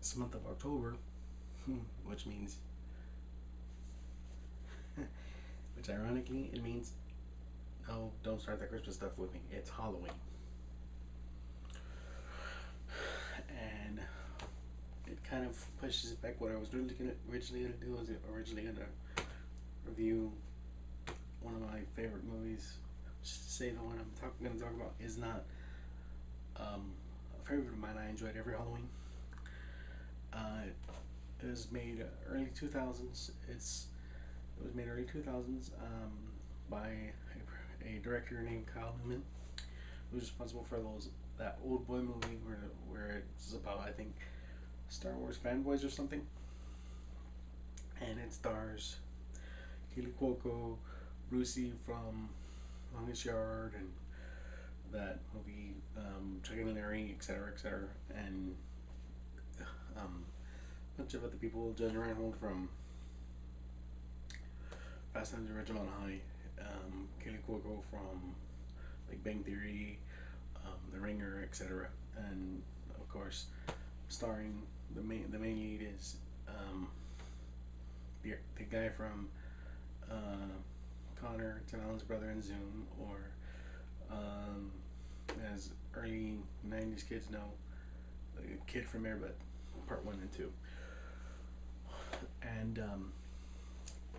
it's the month of October, which means, which ironically, it means, no, don't start that Christmas stuff with me. It's Halloween. And it kind of pushes back what I was originally going to do. I was originally going to review one of my favorite movies. Just to say the one I'm going to talk about is not a favorite of mine. I enjoyed every Halloween. It was made early 2000s. It was made early 2000s by a director named Kyle Newman, who's responsible for that old boy movie where it's about, I think, Star Wars fanboys or something, and it stars Keely Cuoco, Brucey from Longest Yard, and that movie, Chuck and Larry, etc., and a bunch of other people. Judge Reinhold from Fast Times at Ridgemont High, Keely Cuoco from Big Bang Theory, The Ringer, etc., and of course, starring the main lead is the guy from Connor, Tim Allen's brother in Zoom, or as early '90s kids know, the kid from Airbud, Part 1 and 2. And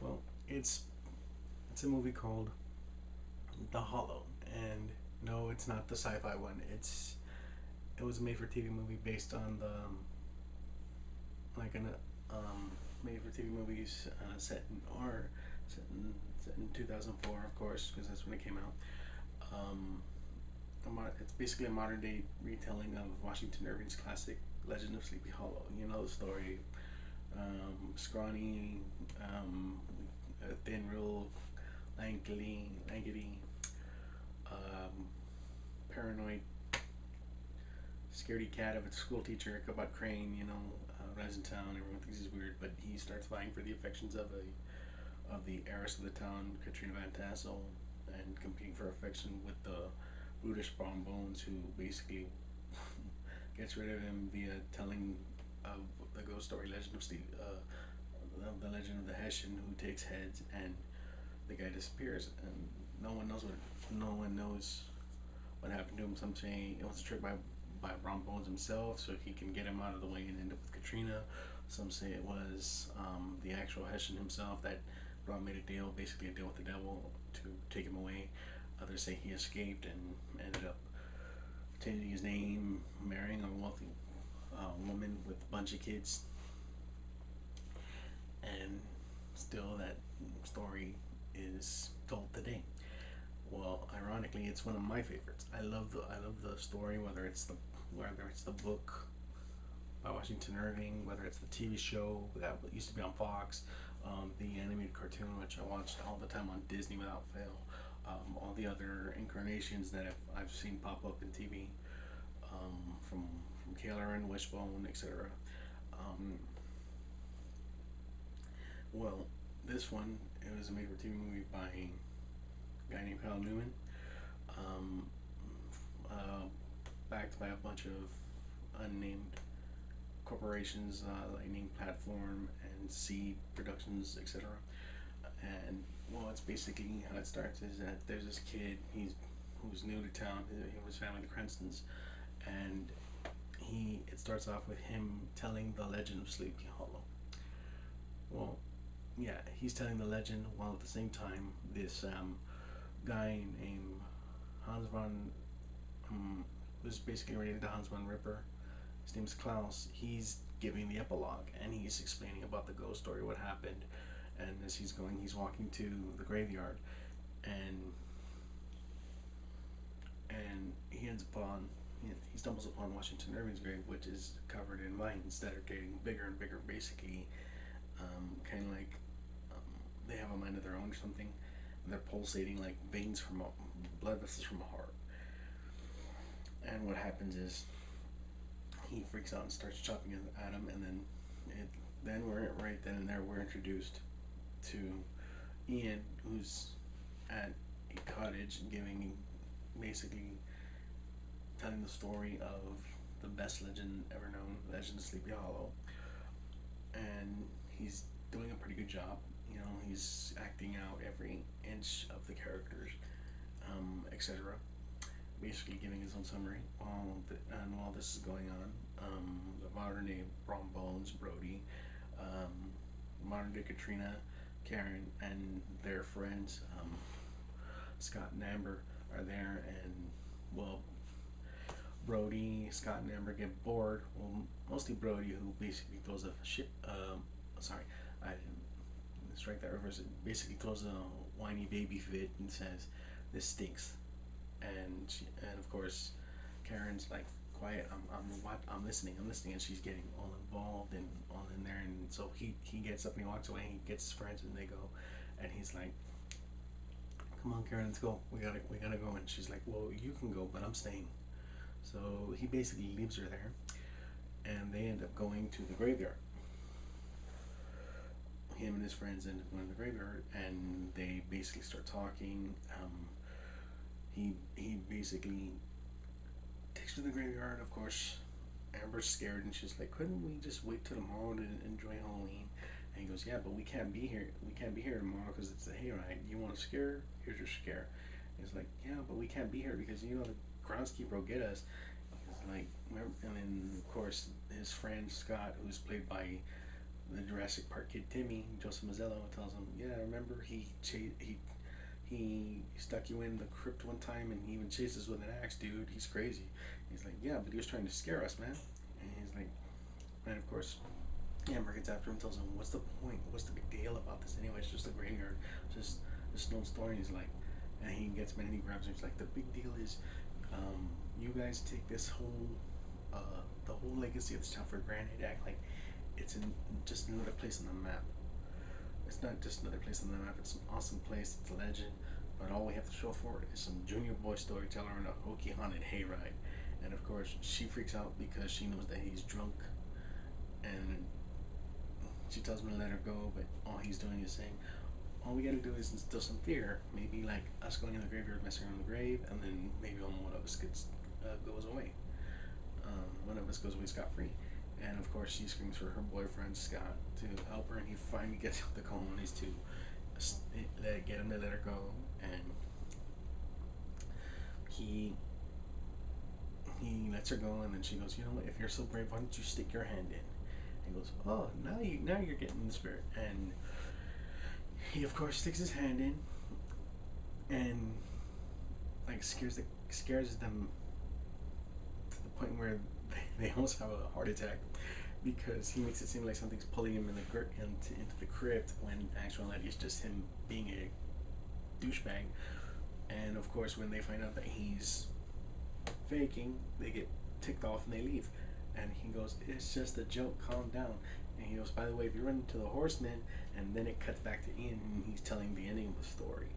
well, it's a movie called The Hollow, and no, it's not the sci-fi one. It was a made-for-TV movie based on the made-for-TV movies set in 2004, of course, because that's when it came out. It's basically a modern day retelling of Washington Irving's classic Legend of Sleepy Hollow. You know the story. Scrawny, thin, real, lankety, paranoid, scaredy cat of a school teacher, Ichabod Crane. Rides in town. Everyone thinks he's weird, but he starts vying for the affections of the heiress of the town, Katrina Van Tassel, and competing for affection with the brutish Brom Bones, who basically gets rid of him via telling of the ghost story legend of Steve, the legend of the Hessian who takes heads, and the guy disappears, and no one knows what happened to him. Some say it was a trick by Brom Bones himself, so he can get him out of the way and end up with Katrina. Some say it was the actual Hessian himself that Brom made basically a deal with the devil to take him away. Others say he escaped and ended up changing his name, marrying a wealthy woman with a bunch of kids, and still that story is told today. Well, ironically, it's one of my favorites. I love the story, whether it's the book by Washington Irving, whether it's the TV show that used to be on Fox, the animated cartoon, which I watched all the time on Disney without fail, all the other incarnations that I've seen pop up in TV, from Kaler and Wishbone, etc. Well, this one, it was a made-for-TV movie by a guy named Kyle Newman, backed by a bunch of unnamed corporations, Lightning Platform and Seed Productions, etc. And well, it's basically how it starts is that there's this kid who's new to town. He was family the Cranstons, and it starts off with him telling the legend of Sleepy Hollow. Well, yeah, he's telling the legend while at the same time this guy named Hans von, who's basically related to Hans von Ripper. His name's Klaus. He's giving the epilogue, and he's explaining about the ghost story, what happened. And as he's walking to the graveyard, and he stumbles upon Washington Irving's grave, which is covered in mines that are getting bigger and bigger. Basically, kind of like they have a mind of their own or something. And they're pulsating like veins from blood vessels from a heart. And what happens is he freaks out and starts chopping at him, and then we're right then and there we're introduced to Ian, who's at a cottage basically telling the story of the best legend ever known, Legend of Sleepy Hollow, and he's doing a pretty good job. You know, he's acting out every inch of the characters, etc. Basically, giving his own summary. And while this is going on, the modern day Brom Bones, Brody, modern day Katrina, Karen, and their friends, Scott and Amber, are there, and well, Brody, Scott, and Amber get bored. Well, mostly Brody, who basically throws a shit. Sorry, I didn't strike that reverse. It basically throws a whiny baby fit and says, "This stinks," and of course, Karen's like, "Quiet, I'm listening, and she's getting all involved and all in there, and so he gets up and he walks away. And he gets his friends and they go, and he's like, "Come on, Karen, let's go. We gotta go." And she's like, "Well, you can go, but I'm staying." So he basically leaves her there, and they end up going to the graveyard. Him and his friends end up going to the graveyard, and they basically start talking. He basically takes her to the graveyard. Of course, Amber's scared, and she's like, "Couldn't we just wait till tomorrow to enjoy Halloween?" And he goes, "Yeah, but we can't be here. We can't be here tomorrow because it's a hayride. You want a scare? Here's your scare." And he's like, "Yeah, but we can't be here because you know the groundskeeper will get us." He's like, remember? And then of course his friend Scott, who's played by the Jurassic Park kid Timmy, Joseph Mazzello, tells him, "Yeah, remember he stuck you in the crypt one time, and he even chases with an axe, dude. He's crazy." He's like, "Yeah, but he was trying to scare us, man." And he's like, and of course, Amber gets after him, tells him, "What's the point? What's the big deal about this anyway? It's just a graveyard, just a stone story." And he's like, and he gets mad and he grabs him. He's like, "The big deal is, you guys take this whole, the whole legacy of this town for granted. Act like it's in just another place on the map. It's not just another place on the map. It's an awesome place. It's a legend. But all we have to show for it is some junior boy storyteller and a hokey haunted hayride." And of course, she freaks out because she knows that he's drunk, and she tells him to let her go. But all he's doing is saying, "All we gotta do is instill some fear. Maybe like us going in the graveyard, messing around the grave, and then maybe only one of us goes away. One of us goes away scot free." And of course, she screams for her boyfriend Scott to help her, and he finally gets the colonies to get him to let her go. And he lets her go, and then she goes, "You know what? If you're so brave, why don't you stick your hand in?" And he goes, "Oh, now you're getting the spirit." And he of course sticks his hand in, and like scares them to the point where they almost have a heart attack, because he makes it seem like something's pulling him into the crypt, when actually it's just him being a douchebag. And of course, when they find out that he's faking, they get ticked off and they leave. And he goes, "It's just a joke, calm down." And he goes, "By the way, if you run into the horseman," and then it cuts back to Ian, and he's telling the ending of the story.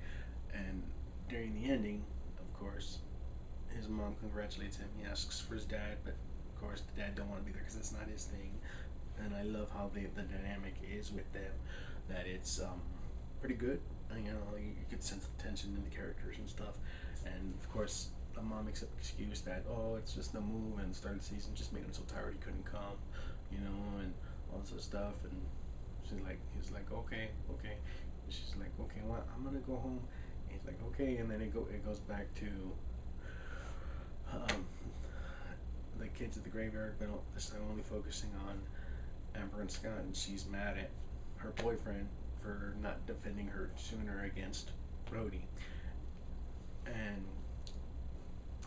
And during the ending, of course, his mom congratulates him. He asks for his dad, but of course the dad don't want to be there because it's not his thing. And I love how the dynamic is with them, that it's pretty good. You know, you could sense the tension in the characters and stuff. And of course, the mom makes an excuse that, "Oh, it's just the move, and the start of the season just made him so tired he couldn't come," you know, and all this other stuff. And he's like, "Okay." And she's like, "Okay, well, I'm gonna go home." And he's like, "Okay," and then it goes back to the kids at the graveyard, but this time only focusing on Amber and Scott, and she's mad at her boyfriend for not defending her sooner against Brody. And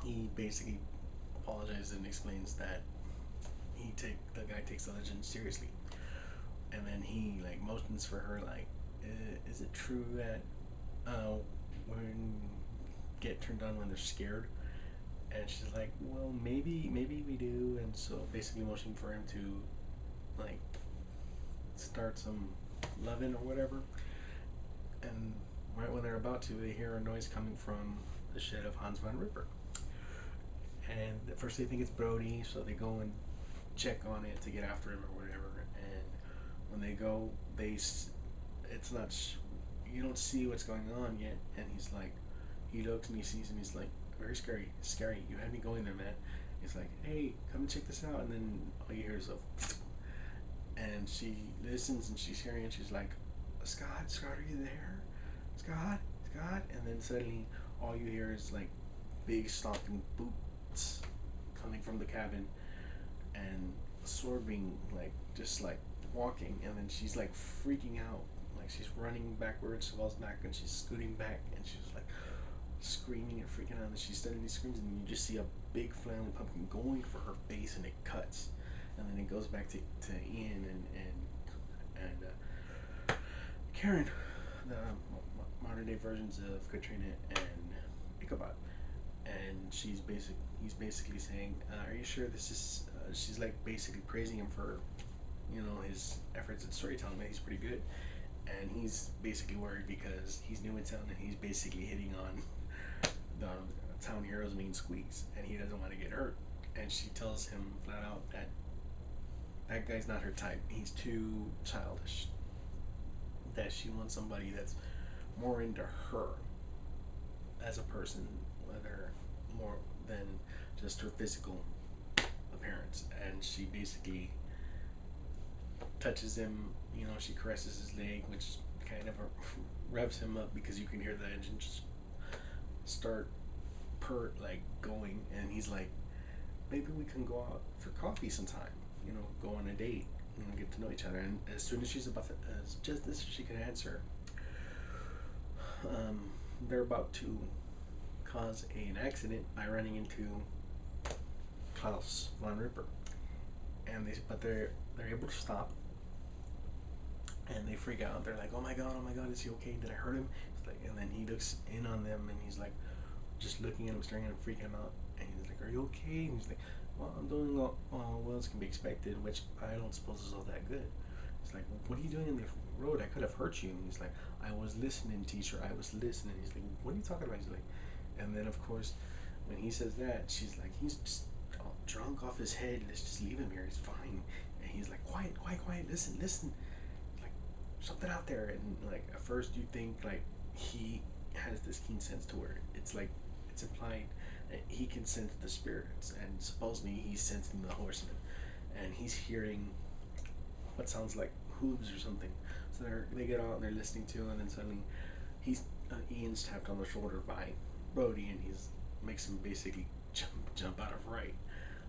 he basically apologizes and explains that the guy takes the legend seriously. And then he like motions for her, like, "Is it true that women get turned on when they're scared?" And she's like, "Well, maybe we do." And so basically motioning for him to like start some loving or whatever. And right when they're about to, they hear a noise coming from the shed of Hans von Ripper. And at first they think it's Brody, so they go and check on it to get after him or whatever. And when they go, it's not, you don't see what's going on yet. And he's like, he looks and he sees, and he's like, "Very scary. You had me going there, man." He's like, hey, come and check this out. And then all you hear is and she listens and she's hearing it. She's like, Scott, are you there? Scott. And then suddenly all you hear is like big stomping boots coming from the cabin, and Sword being like just like walking, and then she's like freaking out, like she's running backwards, falls back, and she's scooting back, and she's like screaming and freaking out, and she suddenly screams, and you just see a big flailing pumpkin going for her face, and it cuts, and then it goes back to Ian and Karen, the modern day versions of Katrina and Ichabod, and he's basically saying, "Are you sure this is?" She's like basically praising him for, his efforts at storytelling. That he's pretty good, and he's basically worried because he's new in town and he's basically hitting on the town hero's main squeeze, and he doesn't want to get hurt. And she tells him flat out that that guy's not her type. He's too childish. That she wants somebody that's more into her as a person, whether more than just her physical appearance. And she basically touches him, she caresses his leg, which kind of revs him up because you can hear the engine just start going, and he's like, maybe we can go out for coffee sometime, go on a date, get to know each other. And as soon as she's about to, just as she can answer, they're about to cause an accident by running into Klaus von Ripper, and they're able to stop, and they freak out. They're like, oh my god, is he okay? Did I hurt him? It's like, and then he looks in on them, and he's like, just looking at him, staring at him, freaking him out. And he's like, are you okay? And he's like, well, I'm doing all well as can be expected, which I don't suppose is all that good. He's like, what are you doing in the road? I could have hurt you. And he's like, I was listening, teacher. I was listening. He's like, what are you talking about? He's like, and then of course, when he says that, she's like, he's just all drunk off his head. Let's just leave him here. He's fine. And he's like, quiet. Listen. Like, something out there. And like, at first you think like he has this keen sense to where it's like, it's implied that he can sense the spirits, and supposedly he's sensing the horsemen, and he's hearing what sounds like hooves or something. So they get out and they're listening to, and then suddenly Ian's tapped on the shoulder by Brody, and he's makes him basically jump out of fright,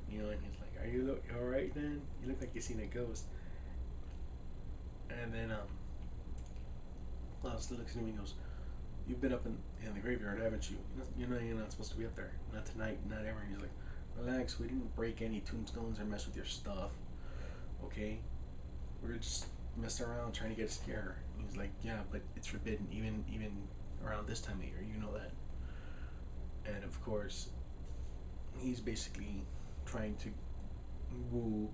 and he's like, "Are you all right, man? You look like you've seen a ghost." And then Klaus looks at him and goes, you've been up in the graveyard, haven't you? You're not supposed to be up there. Not tonight, not ever. And he's like, relax, we didn't break any tombstones or mess with your stuff. Okay? We're just messing around trying to get a scare. And he's like, yeah, but it's forbidden, even around this time of year, you know that. And of course, he's basically trying to woo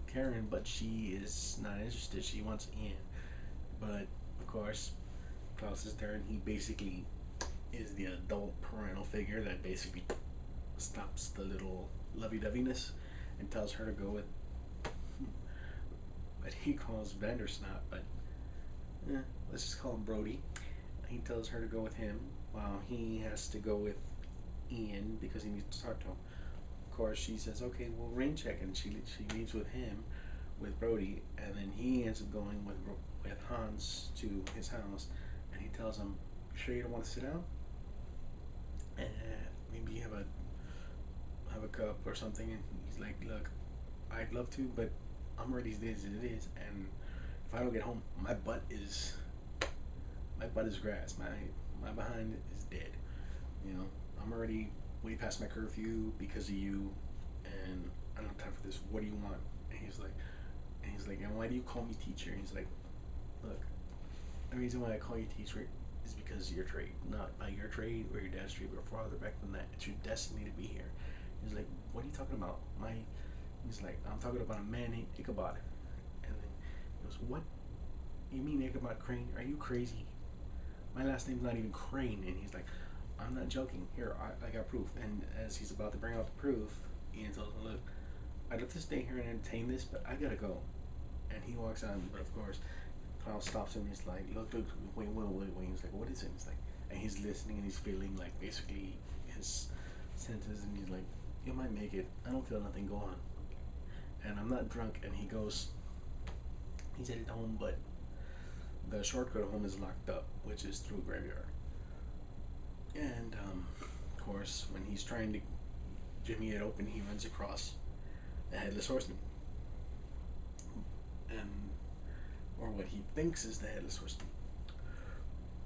Karen, but she is not interested. She wants Ian. But of course, Klaus is there, and he basically is the adult parental figure that basically stops the little lovey-doveyness and tells her to go with what he calls Vandersnap, but let's just call him Brody. He tells her to go with him while he has to go with Ian because he needs to talk to him. Of course, she says, okay, well, rain check, and she leaves with him, with Brody, and then he ends up going with Hans to his house. And he tells him, sure you don't want to sit down? And maybe have a cup or something. And he's like, look, I'd love to, but I'm ready as it is. And if I don't get home, my butt is grass. My behind is dead. I'm already way past my curfew because of you, and I don't have time for this. What do you want? And he's like, and why do you call me teacher? And he's like, look, the reason why I call you teacher is because of your trade, not by your trade or your dad's trade, but farther back than that. It's your destiny to be here. He's like, what are you talking about? He's like, I'm talking about a man named Ichabod. And then he goes, what? You mean Ichabod Crane? Are you crazy? My last name's not even Crane. And he's like, I'm not joking. Here, I got proof. And as he's about to bring out the proof, Ian tells him, look, I'd love to stay here and entertain this, but I gotta go. And he walks on, but of course, Klaus stops him. And he's like, look, wait. He's like, what is it? He's like, and he's listening and he's feeling like basically his senses, and he's like, you might make it. I don't feel nothing. Go on. And I'm not drunk. And he's headed home, but the shortcut home is locked up, which is through a graveyard. And of course, when he's trying to jimmy it open, he runs across a headless horseman, and or what he thinks is the headless horseman.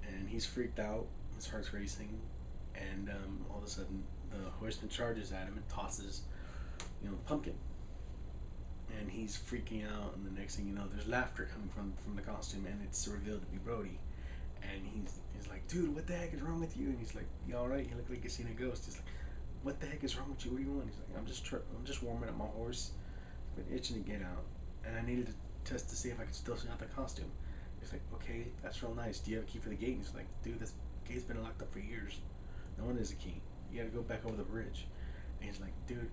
And he's freaked out. His heart's racing, and all of a sudden, the horseman charges at him and tosses, the pumpkin. And he's freaking out, and the next thing you know, there's laughter coming from the costume, and it's revealed to be Brody. And he's like, dude, what the heck is wrong with you? And he's like, you all right? You look like you've seen a ghost. He's like, what the heck is wrong with you? What do you want? He's like, I'm just warming up my horse. I've been itching to get out, and I needed to test to see if I could still see out the costume. He's like, okay, that's real nice. Do you have a key for the gate? And he's like, dude, this gate's been locked up for years. No one has a key. You gotta go back over the bridge. And he's like, dude,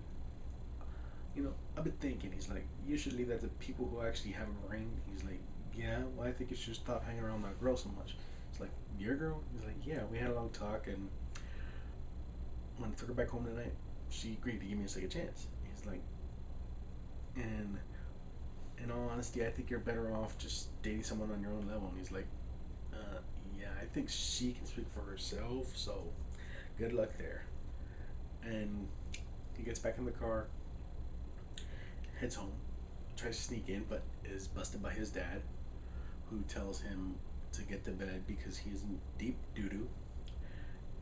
I've been thinking. He's like, you should leave that to people who actually have a ring. He's like, yeah, well, I think you should stop hanging around my girl so much. He's like, your girl? He's like, yeah, we had a long talk, and when I took her back home tonight, she agreed to give me a second chance. He's like, and in all honesty, I think you're better off just dating someone on your own level. And he's like, yeah, I think she can speak for herself, so good luck there. And he gets back in the car, heads home, tries to sneak in, but is busted by his dad, who tells him to get to bed because he is in deep doo-doo.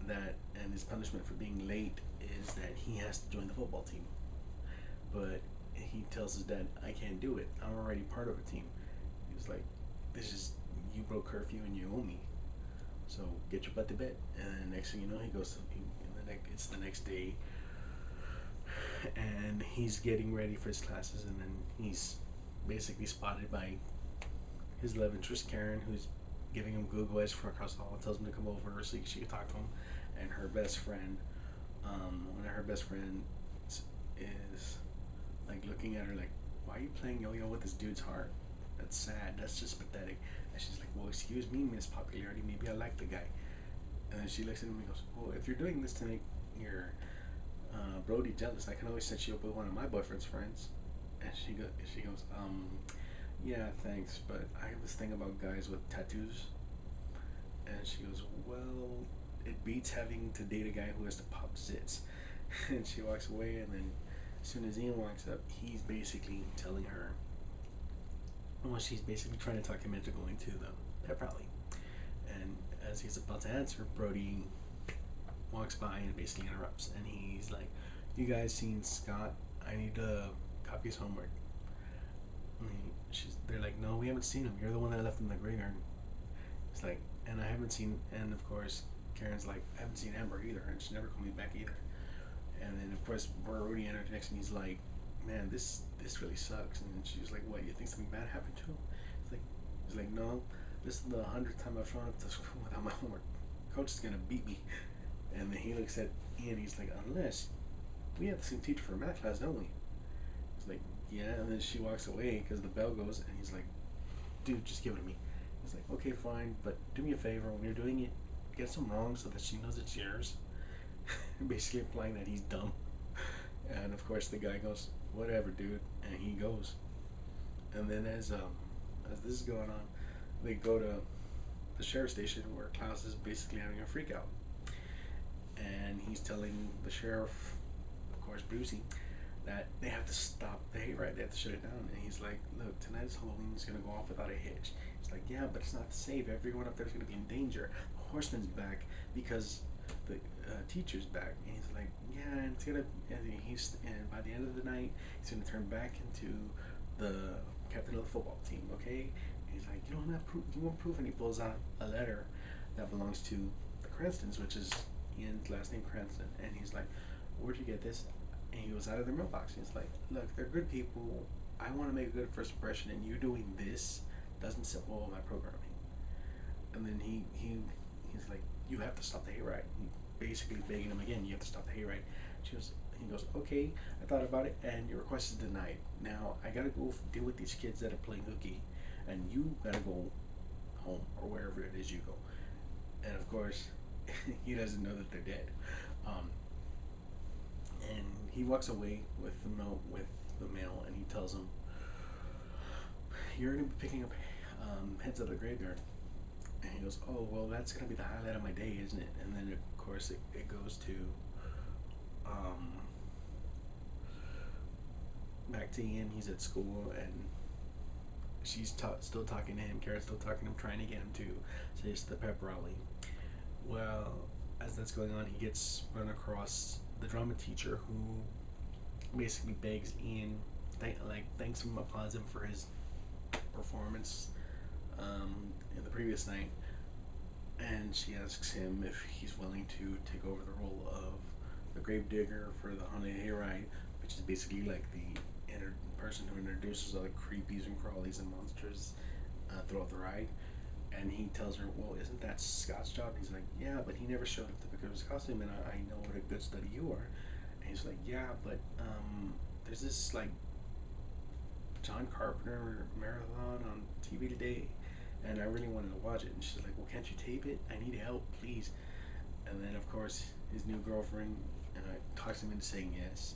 And his punishment for being late is that he has to join the football team. But he tells his dad, I can't do it. I'm already part of a team. He's like, you broke curfew and you owe me. So get your butt to bed. And then next thing you know, it's the next day, and he's getting ready for his classes, and then he's basically spotted by his love interest Karen, who's giving him Google Edge from across the hall, tells him to come over so she can talk to him. And her best friend, one of her best friends is like looking at her like, why are you playing yo-yo with this dude's heart? That's sad. That's just pathetic. And she's like, well, excuse me, Miss Popularity, maybe I like the guy. And then she looks at him and goes, well, if you're doing this to make your Brody jealous, I can always set you up with one of my boyfriend's friends. And she goes, yeah, thanks, but I have this thing about guys with tattoos. And she goes, well, it beats having to date a guy who has to pop zits. And she walks away, and then as soon as Ian walks up, he's basically telling her, well, she's basically trying to talk him into going to the pep rally. And as he's about to answer, Brody walks by and basically interrupts. And he's like, you guys seen Scott? I need to copy his homework. They're like, no, we haven't seen him. You're the one that left him in the graveyard. It's like, and I haven't seen, and of course, Karen's like, I haven't seen Amber either, and she never called me back either. And then, of course, Brody interjects, and he's like, man, this really sucks. And then she's like, what, you think something bad happened to him? He's like, no, this is the 100th time I've shown up to school without my homework. Coach is gonna beat me. And then he looks at Ian, he's like, unless we have the same teacher for math class, don't we? He's like, yeah. And then she walks away because the bell goes, and he's like, dude, just give it to me. He's like, okay, fine, but do me a favor, when you're doing it, get some wrong so that she knows it's yours. Basically implying that he's dumb. And of course the guy goes, whatever, dude, and he goes. And then as this is going on, they go to the sheriff's station where Klaus is basically having a freak out. And he's telling the sheriff, of course Brucey, that they have to stop the hayride, they have to shut it down. And he's like, look, tonight's Halloween is going to go off without a hitch. He's like, yeah, but it's not safe. Everyone up there is going to be in danger. The horseman's back because the teacher's back. And he's like, yeah, and it's gonna, and by the end of the night, he's going to turn back into the captain of the football team, okay? And he's like, you don't have proof, you want proof? And he pulls out a letter that belongs to the Cranstons, which is Ian's last name, Cranston. And he's like, where'd you get this? And he goes out of their mailbox, and he's like, look, they're good people. I want to make a good first impression, and you doing this doesn't sit well with my programming. And then he's like, you have to stop the hayride. He basically begging him again, you have to stop the hayride. He goes, okay, I thought about it, and your request is denied. Now, I gotta go deal with these kids that are playing hooky, and you gotta go home, or wherever it is you go. And of course, he doesn't know that they're dead. And he walks away with the mail, and he tells him, "You're gonna be picking up heads at the graveyard." And he goes, "Oh well, that's gonna be the highlight of my day, isn't it?" And then of course it goes to um, back to Ian. He's at school, and she's still talking to him. Kara's still talking to him, trying to get him to say it's the pep rally. Well, as that's going on, he gets run across the drama teacher, who basically begs Ian, thanks him, applauds him for his performance in the previous night, and she asks him if he's willing to take over the role of the gravedigger for the haunted hayride, which is basically like the person who introduces all the creepies and crawlies and monsters throughout the ride. And he tells her, "Well, isn't that Scott's job?" And he's like, "Yeah, but he never showed up to pick up his costume, and I know what a good study you are." And he's like, "Yeah, but there's this like John Carpenter marathon on TV today, and I really wanted to watch it." And she's like, "Well, can't you tape it? I need help, please." And then of course his new girlfriend talks him into saying yes.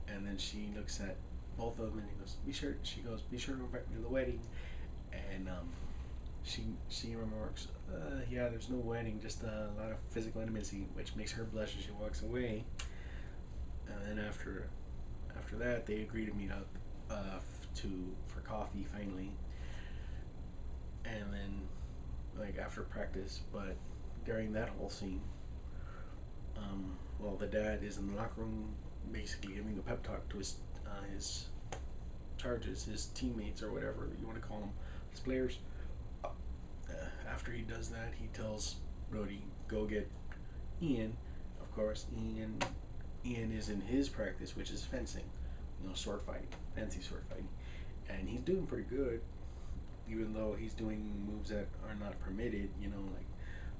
And then she looks at both of them, and he goes, "Be sure." She goes, "Be sure to invite me to the wedding." And she remarks, "Yeah, there's no wedding, just a lot of physical intimacy," which makes her blush, and she walks away. And then after that, they agree to meet up for coffee finally. And then like after practice, but during that whole scene, well, the dad is in the locker room, basically giving a pep talk to his charges, his teammates, or whatever you want to call them, his players. After he does that, he tells Brody, "Go get Ian." Of course, Ian is in his practice, which is fencing, sword fighting, fancy sword fighting, and he's doing pretty good, even though he's doing moves that are not permitted.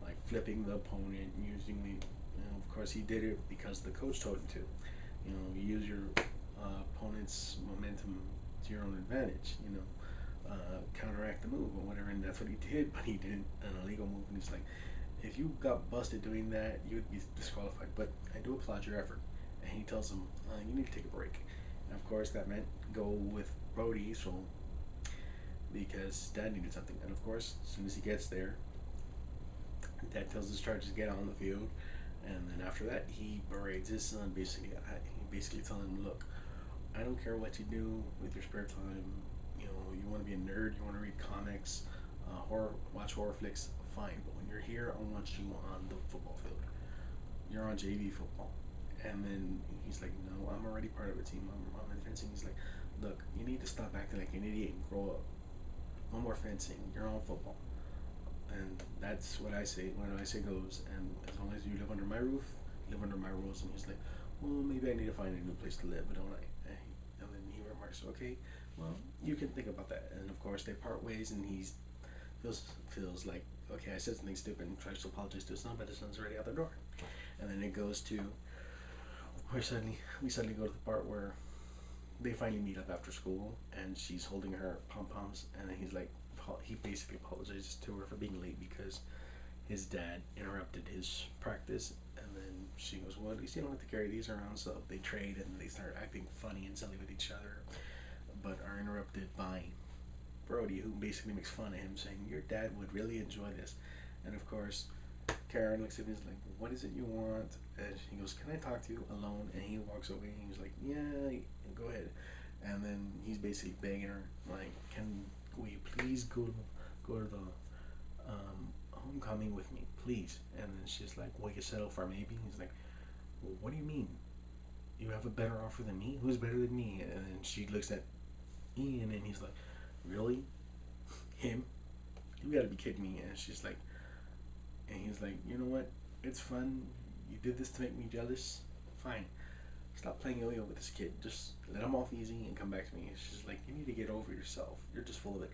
Like flipping the opponent, using the. Of course, he did it because the coach told him to. You use your opponent's momentum to your own advantage. Counteract the move or whatever, and that's what he did. But he did an illegal move, and he's like, "If you got busted doing that, you would be disqualified. But I do applaud your effort." And he tells him, "You need to take a break." And of course, that meant go with Brody, so because Dad needed something. And of course, as soon as he gets there, Dad tells his charges to get on the field, and then after that, he berates his son. He basically telling him, "Look, I don't care what you do with your spare time. You want to be a nerd, you want to read comics, watch horror flicks, fine. But when you're here, I want you on the football field. You're on JV football." And then he's like, "No, I'm already part of a team. I'm in fencing." He's like, "Look, you need to stop acting like an idiot and grow up. No more fencing. You're on football." And that's what I say. What I say goes. And as long as you live under my roof, live under my rules. And he's like, "Well, maybe I need to find a new place to live, don't I?" And then he remarks, "Okay, well, you can think about that." And of course, they part ways, and he feels like, okay, I said something stupid, and tries to apologize to his son, but his son's already out the door. And then it goes to we suddenly go to the part where they finally meet up after school, and she's holding her pom poms, and then he basically apologizes to her for being late because his dad interrupted his practice. And then she goes, "Well, at least you don't have to carry these around." So they trade, and they start acting funny and silly with each other, but are interrupted by Brody, who basically makes fun of him, saying, "Your dad would really enjoy this." And of course, Karen looks at him and is like, "What is it you want?" And he goes, "Can I talk to you alone?" And he walks away, and he's like, "Yeah, go ahead." And then he's basically begging her, like, "Can we please go to the homecoming with me, please?" And then she's like, "Well, you settle for maybe." He's like, "Well, what do you mean? You have a better offer than me? Who's better than me?" And then she looks at Ian, and he's like, "Really? Him? You gotta be kidding me." And she's like, and he's like, "You know what? It's fun. You did this to make me jealous. Fine. Stop playing yo-yo with this kid. Just let him off easy and come back to me." And she's like, "You need to get over yourself. You're just full of it."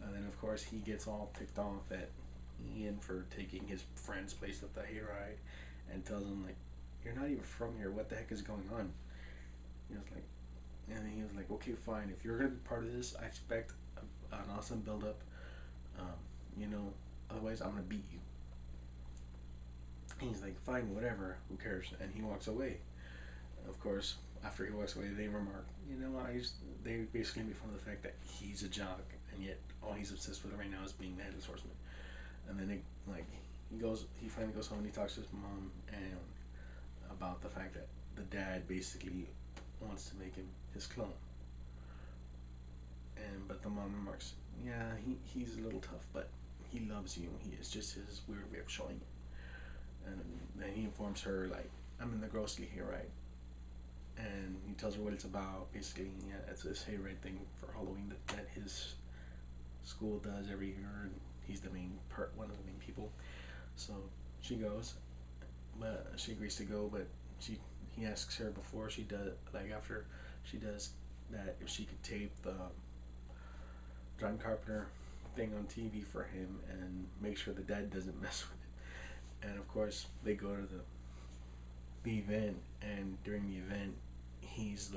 And then, of course, he gets all ticked off at Ian for taking his friend's place at the hayride, and tells him, like, "You're not even from here. What the heck is going on?" He was like, and he was like, "Okay, fine. If you're gonna be part of this, I expect an awesome build-up. Otherwise, I'm gonna beat you." And he's like, "Fine, whatever. Who cares?" And he walks away. Of course, after he walks away, they remark, you know, they basically make fun of the fact that he's a jock, and yet all he's obsessed with right now is being the headless horseman. And then he finally goes home and he talks to his mom and about the fact that the dad basically wants to make him his clone. But the mom remarks, yeah, he's a little tough, but he loves you. It's just his weird way of showing it. And then he informs her, like, I'm in the grocery hayride, and he tells her what it's about. Basically, yeah, it's this hayride thing for Halloween that his school does every year, and he's one of the main people. So she goes, but she agrees to go, but he asks her before she does, like after she does that, if she could tape the John Carpenter thing on TV for him and make sure the dad doesn't mess with it. And of course, they go to the event, and during the event, he's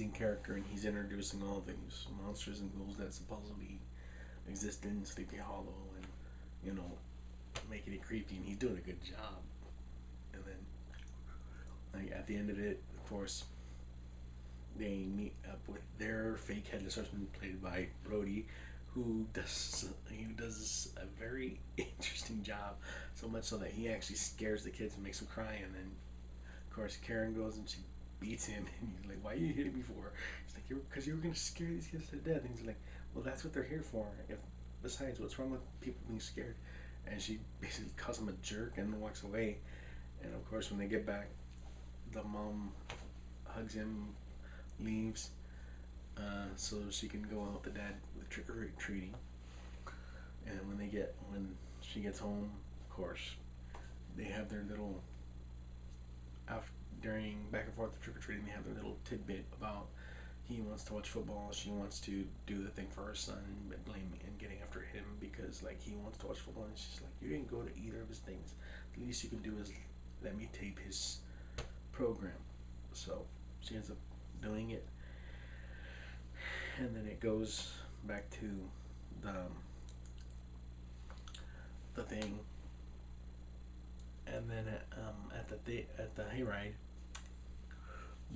in character, and he's introducing all these monsters and ghouls that supposedly exist in Sleepy Hollow, and you know, making it creepy, and he's doing a good job. And then, like at the end of it, of course, they meet up with their fake headless horseman played by Brody, who does a very interesting job, so much so that he actually scares the kids and makes them cry. And then of course Karen goes and she beats him, and he's like, why are you hitting me for? He's like, because you were gonna scare these kids to death. And he's like, well, that's what they're here for. Besides, what's wrong with people being scared? And she basically calls him a jerk and walks away. And of course, when they get back, the mom hugs him, leaves, so she can go out with the dad with trick or treating. And when she gets home, of course, they have their little during back and forth trick or treating. They have their little tidbit about he wants to watch football, she wants to do the thing for her son, but blaming and getting after him because like he wants to watch football, and she's like, you didn't go to either of his things. The least you can do is let me tape his program. So she ends up doing it, and then it goes back to the thing, and then at the hayride,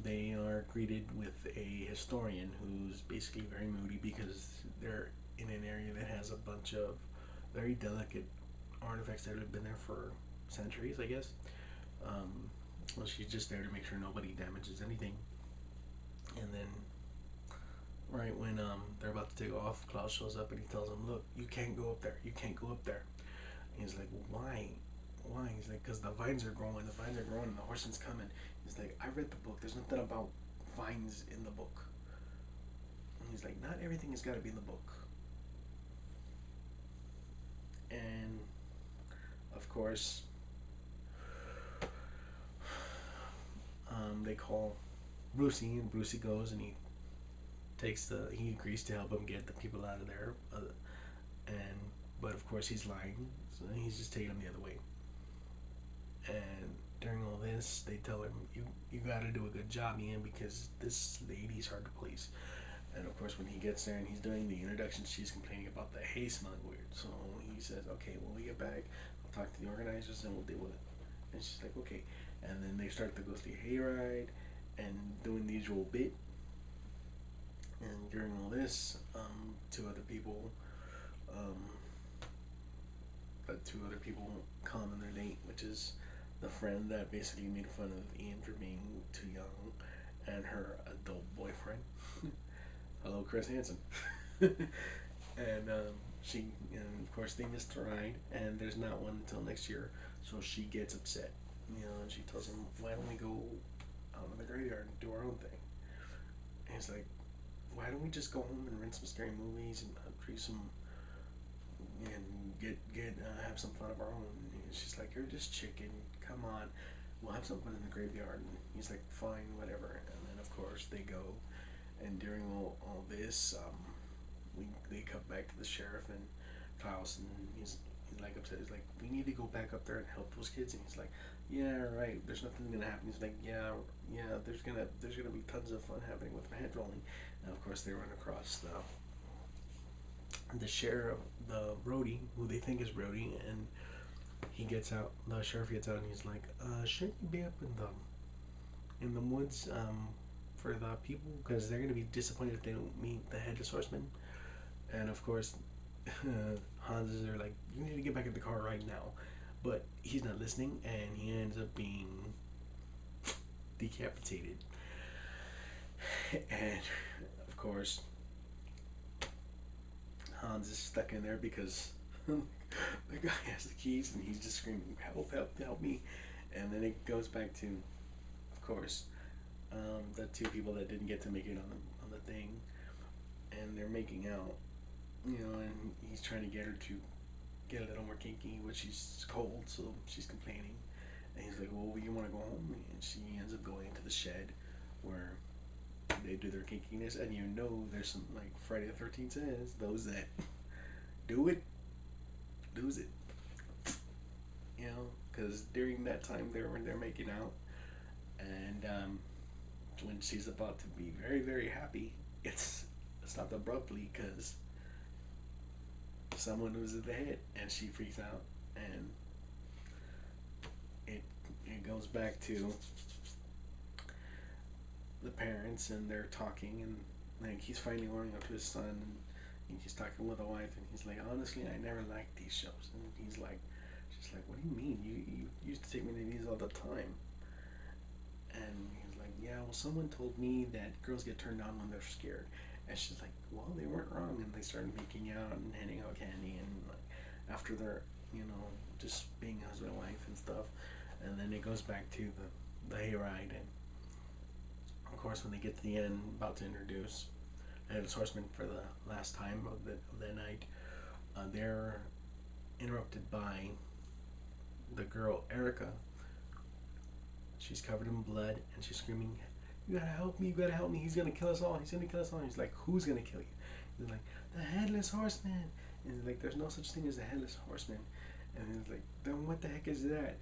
they are greeted with a historian who's basically very moody because they're in an area that has a bunch of very delicate artifacts that have been there for centuries, I guess. Well, she's just there to make sure nobody damages anything. And then, right when they're about to take off, Klaus shows up and he tells them, "Look, you can't go up there. You can't go up there." And he's like, "Well, why? Why?" He's like, "Because the vines are growing. The vines are growing, and the horseman's coming." He's like, "I read the book. There's nothing about vines in the book." And he's like, "Not everything has got to be in the book." And of course, they call Brucey, and Brucey goes and he agrees to help him get the people out of there, but of course he's lying, so he's just taking them the other way. And during all this, they tell him, you got to do a good job, Ian, because this lady's hard to please. And of course, when he gets there and he's doing the introduction, she's complaining about the hay smelling weird. So he says, "Okay, when we get back, I'll talk to the organizers and we'll deal with it." And she's like, "Okay." And then they start to go through hayride and doing the usual bit. And during all this, two other people come on their date, which is the friend that basically made fun of Ian for being too young, and her adult boyfriend. Hello, Chris Hansen. And of course, they missed the ride, and there's not one until next year. So she gets upset, and she tells him, "Why don't we go out in the graveyard and do our own thing?" And he's like, "Why don't we just go home and rent some scary movies and read some and have some fun of our own?" And she's like, "You're just chicken. Come on, we'll have some fun in the graveyard." And he's like, "Fine, whatever." And then of course they go, and during all this, they come back to the sheriff and Klaus, and he's like upset. He's like, "We need to go back up there and help those kids." And he's like, "Yeah, right. There's nothing gonna happen." He's like, "Yeah. There's gonna be tons of fun happening with my head rolling." And of course, they run across the sheriff, the Brody, who they think is Brody, and he gets out. The sheriff gets out, and he's like, "Shouldn't you be up in the woods for the people because they're gonna be disappointed if they don't meet the headless horseman." And of course, Hans is there like, "You need to get back in the car right now," but he's not listening, and he ends up being decapitated. And of course, Hans is stuck in there because the guy has the keys, and he's just screaming, "Help! Help! Help me!" And then it goes back to, of course, the two people that didn't get to make it on the thing, and they're making out, and he's trying to get her to get a little more kinky, but she's cold, so she's complaining, and he's like, "Well, you want to go home?" And she ends up going into the shed where they do their kinkiness, and there's some like Friday the 13th says, those that do it lose it, because during that time they're making out, and when she's about to be very very happy, it's stopped abruptly because someone loses the head, and she freaks out, and it goes back to the parents, and they're talking, and like he's finally warming up to his son, and he's talking with a wife, and he's like, "Honestly, I never liked these shows," and she's like, "What do you mean? You used to take me to these all the time." And he's like, "Yeah, well, someone told me that girls get turned on when they're scared." And she's like, "Well, they weren't wrong." And they started making out and handing out candy, and like after they're just being husband and wife and stuff. And then it goes back to the hayride, and of course when they get to the end, about to introduce Headless Horseman for the last time of the night, they're interrupted by the girl Erica. She's covered in blood, and she's screaming, "You gotta help me! You gotta help me! He's gonna kill us all! He's gonna kill us all!" And he's like, "Who's gonna kill you?" He's like, "The Headless Horseman!" And he's like, "There's no such thing as a Headless Horseman." And he's like, "Then what the heck is that?"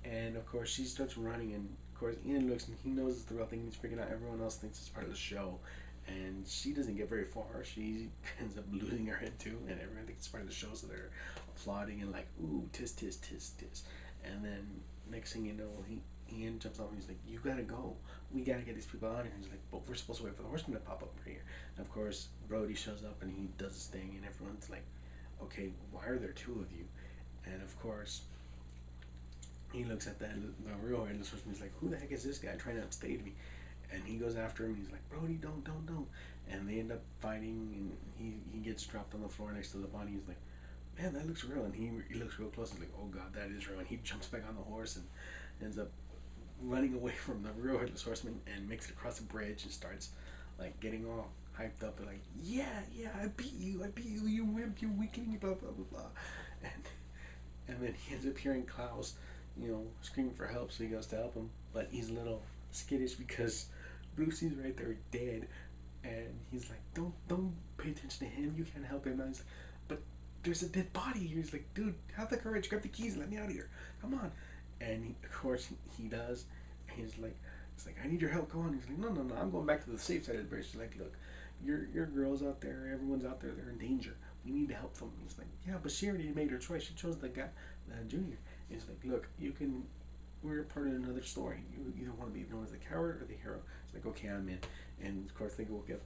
And of course she starts running, and of course Ian looks, and he knows it's the real thing, and he's freaking out. Everyone else thinks it's part of the show, and she doesn't get very far. She ends up losing her head too, and everyone thinks it's part of the show, so they're applauding and like, "Ooh, tis tis tis tis." And then next thing you know, Ian jumps off, and he's like, "You gotta go. We gotta get these people out of here." And he's like, "But we're supposed to wait for the horseman to pop up right here." And of course Brody shows up, and he does his thing, and everyone's like, "Okay, why are there two of you?" And of course he looks at the real Headless Horseman. He's like, "Who the heck is this guy trying to upstage me?" And he goes after him. He's like, "Brody, don't." And they end up fighting, and he gets dropped on the floor next to the body. He's like, "Man, that looks real." And he looks real close. He's like, "Oh God, that is real." And he jumps back on the horse and ends up running away from the real Headless Horseman and makes it across the bridge and starts like getting all hyped up and like, "Yeah, I beat you, you wimp, you weakening, blah blah blah blah." And then he ends up hearing Klaus, screaming for help, so he goes to help him, but he's a little skittish because Brucey's right there dead, and he's like, don't pay attention to him, you can't help him. And he's like, "But there's a dead body here." He's like, "Dude, have the courage, grab the keys and let me out of here, come on." And of course he does, and he's like, "I need your help, go on." He's like, No, I'm going back to the safe side of the bridge." He's like, "Look, your girl's out there, everyone's out there, they're in danger, we need to help them." He's like, "Yeah, but she already made her choice, she chose the guy, Junior." He's like, "Look, we're part of another story. You either want to be known as the coward or the hero." It's like, "Okay, I'm in." And of course they go get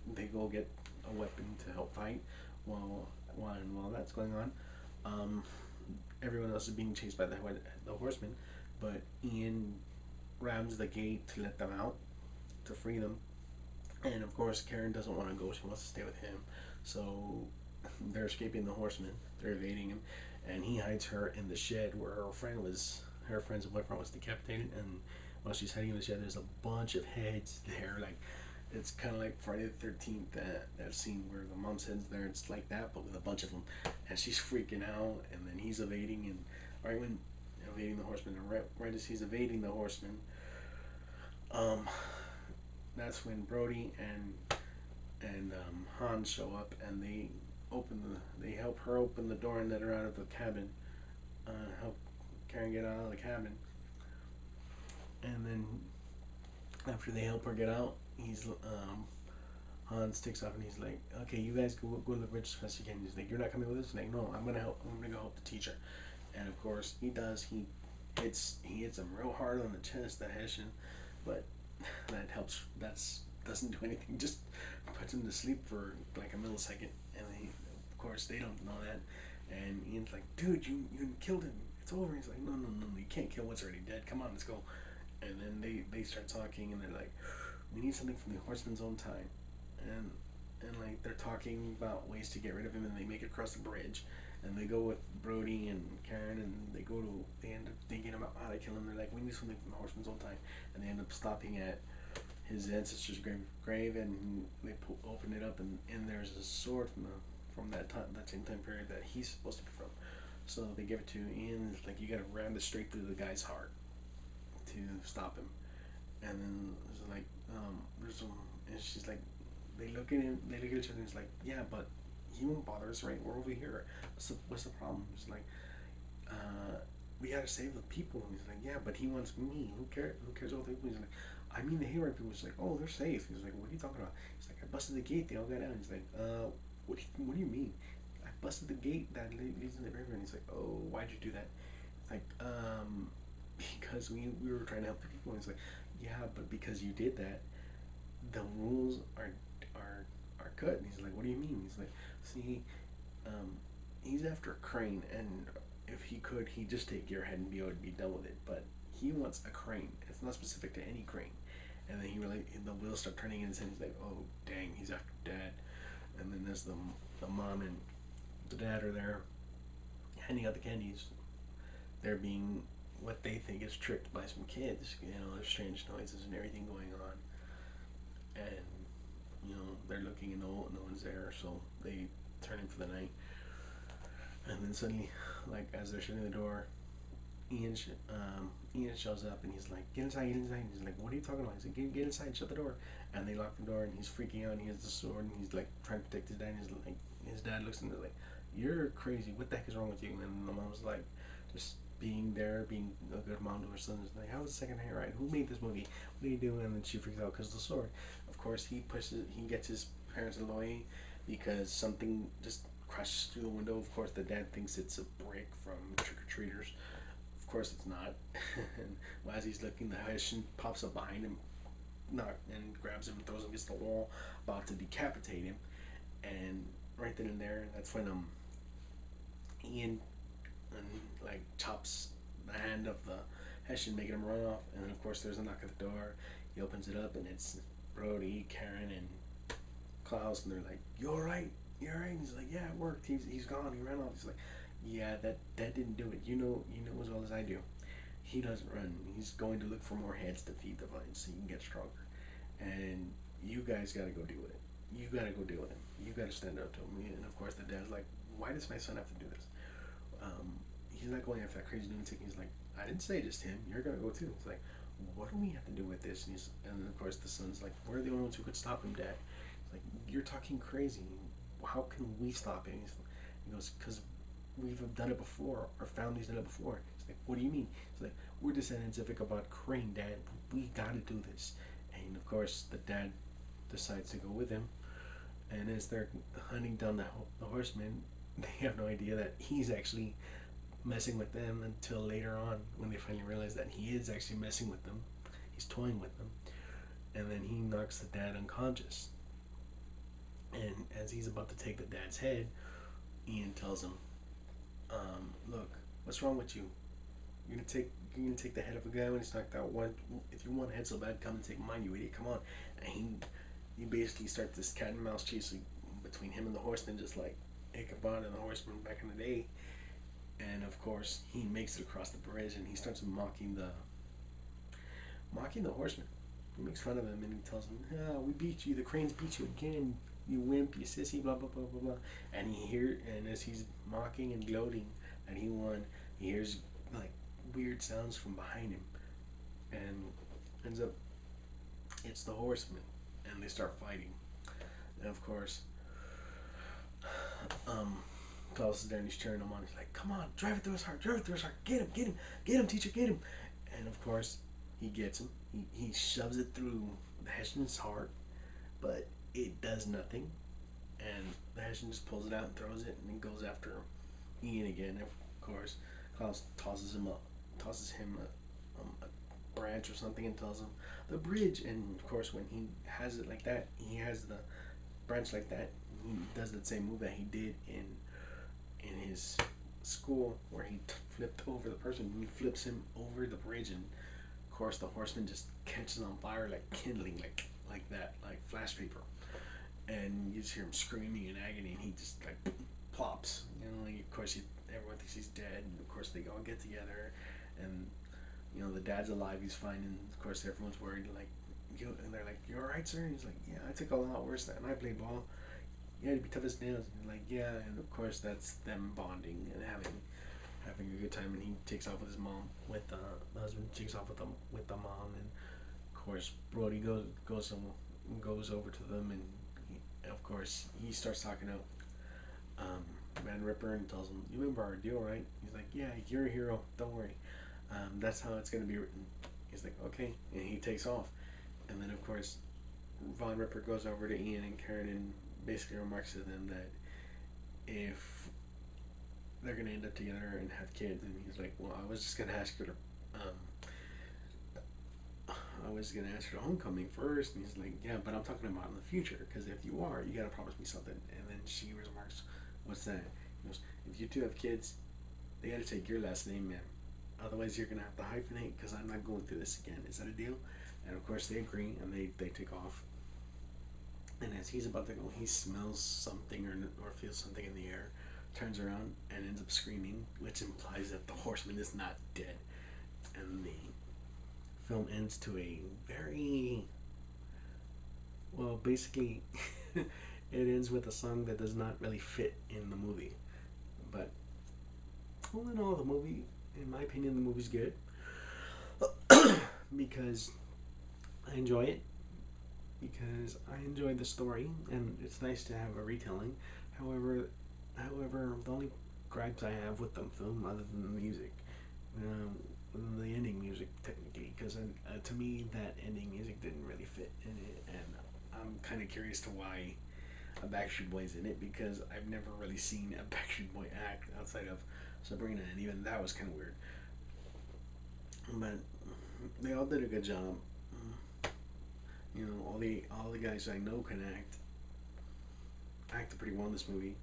a weapon to help fight. While that's going on, everyone else is being chased by the horseman, but Ian rams the gate to let them out, to free them. And of course Karen doesn't want to go, she wants to stay with him, so they're escaping the horseman, they're evading him, and he hides her in the shed where her friend's boyfriend was decapitated. And while she's hiding in the shed, there's a bunch of heads there, like it's kind of like Friday the 13th, that scene where the mom's head's there. It's like that, but with a bunch of them, and she's freaking out. And then he's evading, and right when evading the horseman, and right as he's evading the horseman, that's when Brody and Hans show up, and they help her open the door and let her out of the cabin, help Karen get out of the cabin. And then after they help her get out, Hans takes off, and he's like, "Okay, you guys go to the bridge as fast as you can." He's like, "You're not coming with us?" He's like, "No, I'm gonna go help the teacher." And of course he does. He hits him real hard on the chest, the Hessian, but that helps. That's doesn't do anything. Just puts him to sleep for like a millisecond, and of course they don't know that. And Ian's like, dude, you killed him. It's over. He's like, no, no, no, you can't kill what's already dead. Come on, let's go. And then they start talking, and they're like, we need something from the Horseman's own time, and like they're talking about ways to get rid of him, and they make it across the bridge, and they go with Brody and Karen, and they end up thinking about how to kill him. They're like, we need something from the Horseman's own time, and they end up stopping at his ancestor's grave, and they open it up, and there's a sword from that time, that same time period that he's supposed to be from. So they give it to Ian. It's like, you gotta ram it straight through the guy's heart to stop him. And then it's like, there's some, and she's like, they look at him, they look at each other, and it's like, yeah, but he won't bother us, right? We're over here. What's the problem? It's like, we gotta save the people. And he's like, yeah, but he wants me. Who cares? Who cares about the people? He's like, I mean the hayride people. He's like, oh, they're safe. He's like, what are you talking about? He's like, I busted the gate. They all got out. He's like, what do you mean? I busted the gate that leads in the graveyard. And he's like, oh, why'd you do that? It's like, because we were trying to help the people. And he's like, yeah, but because you did that, the rules are cut. And he's like, what do you mean? He's like, see, he's after Crane, and if he could, he'd just take your head and be able to be done with it. But he wants a Crane. It's not specific to any Crane. And then the wheels start turning in his head. He's like, oh dang, he's after Dad. And then there's the mom and the dad are there handing out the candies. They're being what they think is tricked by some kids. There's strange noises and everything going on. And they're looking, and no one's there, so they turn in for the night. And then suddenly, like, as they're shutting the door, Ian shows up, and he's like, get inside. And he's like, what are you talking about? He's like, get inside, shut the door. And they lock the door, and he's freaking out, and he has the sword, and he's like trying to protect his dad. And he's like, his dad looks at him like, you're crazy, what the heck is wrong with you? And the mom's like, just being a good mom to her son. Is like, how was the second night ride? Who made this movie? What are you doing? And then she freaks out because of the sword. Of course, he gets his parents in the way because something just crashes through the window. Of course, the dad thinks it's a brick from trick-or-treaters. Of course, it's not. And as he's looking, the Hessian pops up behind him, and grabs him and throws him against the wall, about to decapitate him. And right then and there, that's when Ian like chops the hand of the Hessian, making him run off. And then of course there's a knock at the door. He opens it up, and it's Brody, Karen, and Klaus, and they're like, "You all right? You all right?" And he's like, "Yeah, it worked. He's gone. He ran off." He's like, "Yeah, that didn't do it. You know as well as I do. He doesn't run. He's going to look for more heads to feed the vines so he can get stronger. And you guys got to go do it. You got to go deal with him. You got to stand up to him." And of course the dad's like, "Why does my son have to do this?" He's not going after that crazy lunatic. He's like, "I didn't say just him. You're gonna go too." He's like, "What do we have to do with this?" And then of course the son's like, "We're the only ones who could stop him, Dad." He's like, "You're talking crazy. How can we stop him?" He goes, "Because we've done it before. Our family's done it before." He's like, "What do you mean?" He's like, "We're descendants of Ichabod Crane, Dad. We gotta do this." And of course the dad decides to go with him. And as they're hunting down the horseman, they have no idea that he's actually messing with them until later on, when they finally realize that he is actually messing with them. He's toying with them. And then he knocks the dad unconscious. And as he's about to take the dad's head, Ian tells him, "Look, what's wrong with you? You're gonna take the head of a guy when he's knocked out. If you want a head so bad, come and take mine, you idiot. Come on." And he basically starts this cat and mouse chase between him and the horseman, just like Ichabod and the horseman back in the day. And of course, he makes it across the bridge, and he starts mocking the horseman. He makes fun of him, and he tells him, "Oh, we beat you. The Cranes beat you again. You wimp, you sissy, blah blah blah blah blah." And as he's mocking and gloating that he won, he hears like weird sounds from behind him, and ends up it's the horseman, and they start fighting. And of course, Klaus is there and he's cheering him on. He's like, "Come on, drive it through his heart, get him, teacher, get him." And of course, he gets him. He shoves it through the Hessian's heart, but it does nothing. And the Hessian just pulls it out and throws it, and then goes after Ian again. Of course, Klaus tosses him a branch or something and tells him the bridge. And of course, when he has it like that, he has the branch like that. He does the same move that he did in his school, where he flipped over the person. He flips him over the bridge, and of course, the horseman just catches on fire like kindling, like that, like flash paper. And you just hear him screaming in agony, and he just like plops. You know, like, of course, everyone thinks he's dead, and of course, they all get together, and you know, the dad's alive, he's fine, and of course, everyone's worried, like, and they're like, "You all right, sir?" And he's like, "Yeah, I took a lot worse than I played ball. You had to be tough as nails." And like, "Yeah," and of course, that's them bonding and having a good time. And he takes off with his mom, with the husband takes off with the mom, and of course, Brody goes over to them, and of course, he starts talking to Man Ripper and tells him, "You remember our deal, right?" He's like, "Yeah, you're a hero. Don't worry. That's how it's gonna be written." He's like, "Okay," and he takes off. And then, of course, Von Ripper goes over to Ian and Karen and basically remarks to them that if they're gonna end up together and have kids, and he's like, "Well, I was just gonna ask her to, I was gonna ask her to homecoming first." And he's like, "Yeah, but I'm talking about in the future, because if you are, you gotta promise me something." And then she remarks, "What's that?" He goes, "If you two have kids, they gotta take your last name, man. Otherwise, you're gonna have to hyphenate, because I'm not going through this again. Is that a deal?" And of course, they agree, and they take off. And as he's about to go, he smells something or feels something in the air, turns around, and ends up screaming, which implies that the horseman is not dead. And the film ends to a very, well, basically, it ends with a song that does not really fit in the movie. But all in all, the movie, in my opinion, the movie's good because I enjoy it, because I enjoy the story, and it's nice to have a retelling. However, the only gripes I have with the film, other than the music, um, the ending music technically, because to me that ending music didn't really fit in it, and I'm kind of curious to why a Backstreet Boy's in it, because I've never really seen a Backstreet Boy act outside of Sabrina, and even that was kind of weird. But they all did a good job. You know, all the guys I know can acted pretty well in this movie.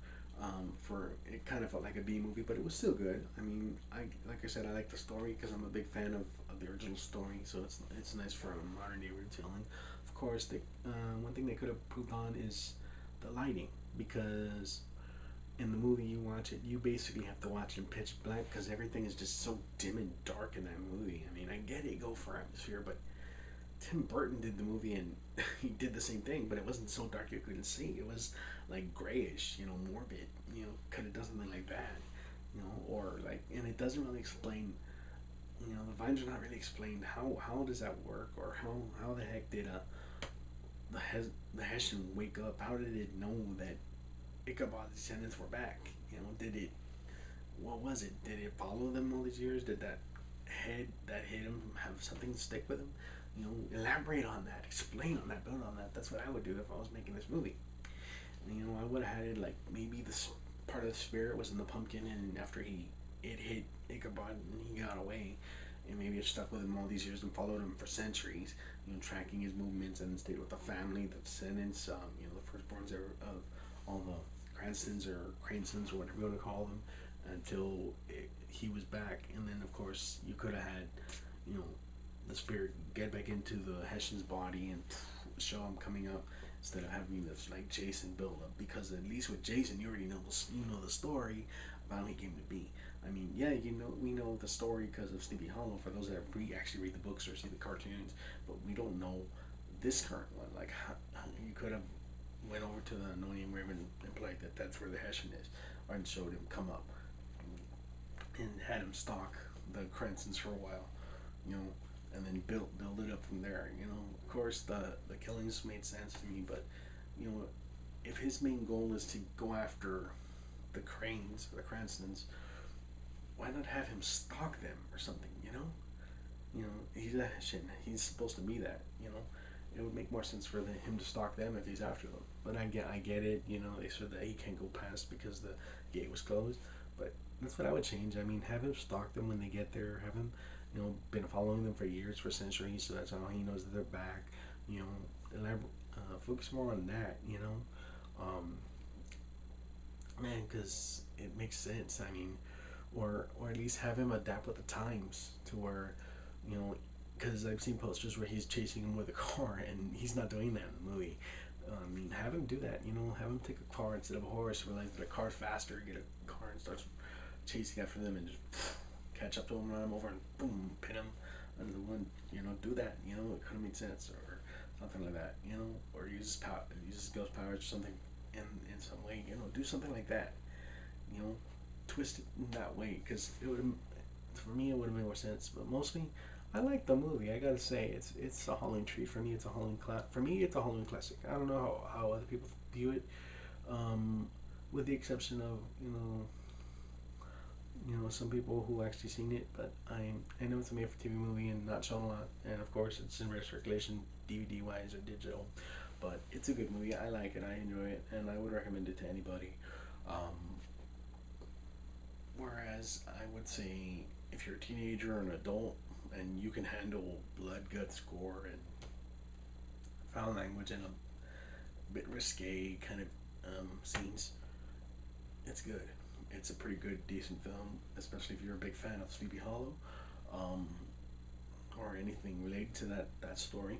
For it kind of felt like a B movie, but it was still good. I mean, like I said, I like the story because I'm a big fan of the original story, so it's nice for a modern day retelling. Of course, one thing they could have improved on is the lighting, because in the movie you watch it, you basically have to watch it in pitch black because everything is just so dim and dark in that movie. I mean, I get it, go for atmosphere, but Tim Burton did the movie and he did the same thing, but it wasn't so dark you couldn't see. It was like grayish, you know, morbid. You know, could have done something like that, you know, or like, and it doesn't really explain. You know, the vines are not really explained. How does that work, or how the heck did the Hessian wake up? How did it know that Ichabod's descendants were back? You know, did it? What was it? Did it follow them all these years? Did that head that hit him have something to stick with him? You know, elaborate on that, explain on that, build on that. That's what I would do if I was making this movie. And, you know, I would have had it like maybe this part of the spirit was in the pumpkin, and after it hit Ichabod and he got away, and maybe it stuck with him all these years and followed him for centuries. You know, tracking his movements and stayed with the family, the descendants. You know, the firstborns of all the Cranstons or Cransons or whatever you want to call them, until he was back. And then, of course, you could have had, you know, the spirit get back into the Hessian's body and show him coming up, instead of having this like Jason build up, because at least with Jason you already know the story about how he came to be. I mean, yeah, you know, we know the story because of Sleepy Hollow for those that actually read the books or see the cartoons, but we don't know this current one. Like, how you could have went over to the Anonian Raven and implied that that's where the Hessian is, or and showed him come up and had him stalk the Cransons for a while, you know, and then build it up from there. You know, of course, the killings made sense to me, but you know, if his main goal is to go after the Cranes or the Cranstons, why not have him stalk them or something? You know, he's a Hessian. He's supposed to be that. You know, it would make more sense for him to stalk them if he's after them. But I get it. You know, they said that he can't go past because the gate was closed. But That's what I would change. I mean, have him stalk them when they get there. Have him, been following them for years, for centuries, so that's how he knows that they're back. You know, focus more on that. Um, man, because it makes sense. I mean, or at least have him adapt with the times to where, you know, because I've seen posters where he's chasing him with a car, and he's not doing that in the movie. I mean, have him do that. Have him take a car instead of a horse. Realize that a car's faster. Get a car and starts chasing after them and just catch up to him, run him over, and boom, pin him. And the one, do that. It could have made sense or something like that. Or uses power, uses ghost powers or something in some way. Do something like that. You know, twist it in that way because it would, for me, it would have made more sense. But mostly, I like the movie. I gotta say, it's a Halloween treat for me. It's a Halloween for me. It's a Halloween classic. I don't know how other people view it, with the exception of some people who actually seen it. But I know it's a made-for-TV movie and not shown a lot. And of course, it's in rare circulation, DVD wise or digital. But it's a good movie. I like it. I enjoy it, and I would recommend it to anybody. Um, Whereas I would say if you're a teenager or an adult and you can handle blood, guts, gore, and foul language and a bit risque kind of scenes, it's good. It's a pretty good, decent film, especially if you're a big fan of Sleepy Hollow, um, or anything related to that story.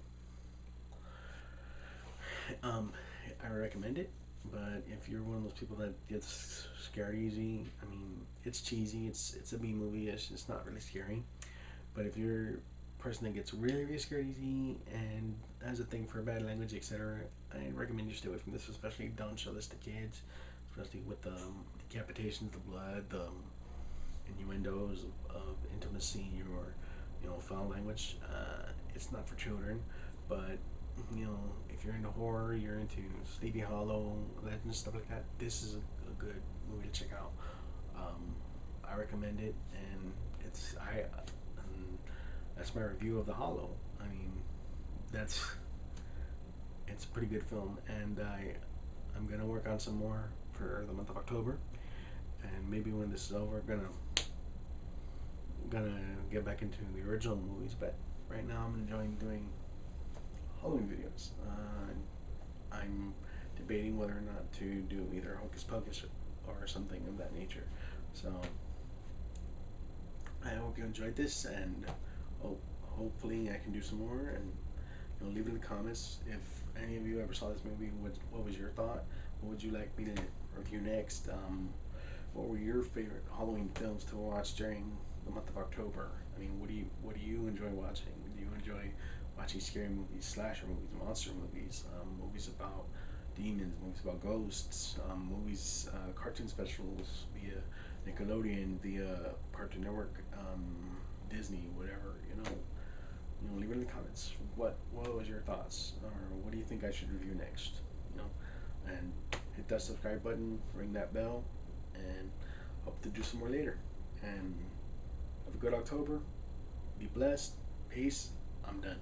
Um, I recommend it. But if you're one of those people that gets scared easy, I mean, it's cheesy. It's a B movie. It's not really scary. But if you're a person that gets really really scared easy and has a thing for bad language, etc., I recommend you stay away from this. Especially don't show this to kids, especially with the decapitations, the blood, the innuendos of intimacy or foul language. It's not for children, but if you're into horror, you're into Sleepy Hollow, Legends, stuff like that, this is a good movie to check out. I recommend it, and that's my review of The Hollow. I mean, that's it's a pretty good film, and I'm gonna work on some more for the month of October, and maybe when this is over, gonna get back into the original movies. But right now, I'm enjoying doing Halloween videos. I'm debating whether or not to do either Hocus Pocus or something of that nature. So I hope you enjoyed this, and hopefully I can do some more. And leave it in the comments if any of you ever saw this movie. What was your thought? What would you like me to review next? What were your favorite Halloween films to watch during the month of October? I mean, what do you enjoy watching? Do you enjoy watching scary movies, slasher movies, monster movies, movies about demons, movies about ghosts, movies, cartoon specials via Nickelodeon, via Cartoon Network, Disney, whatever, leave it in the comments. What was your thoughts, or what do you think I should review next? And hit that subscribe button, ring that bell, and hope to do some more later. And have a good October. Be blessed. Peace. I'm done.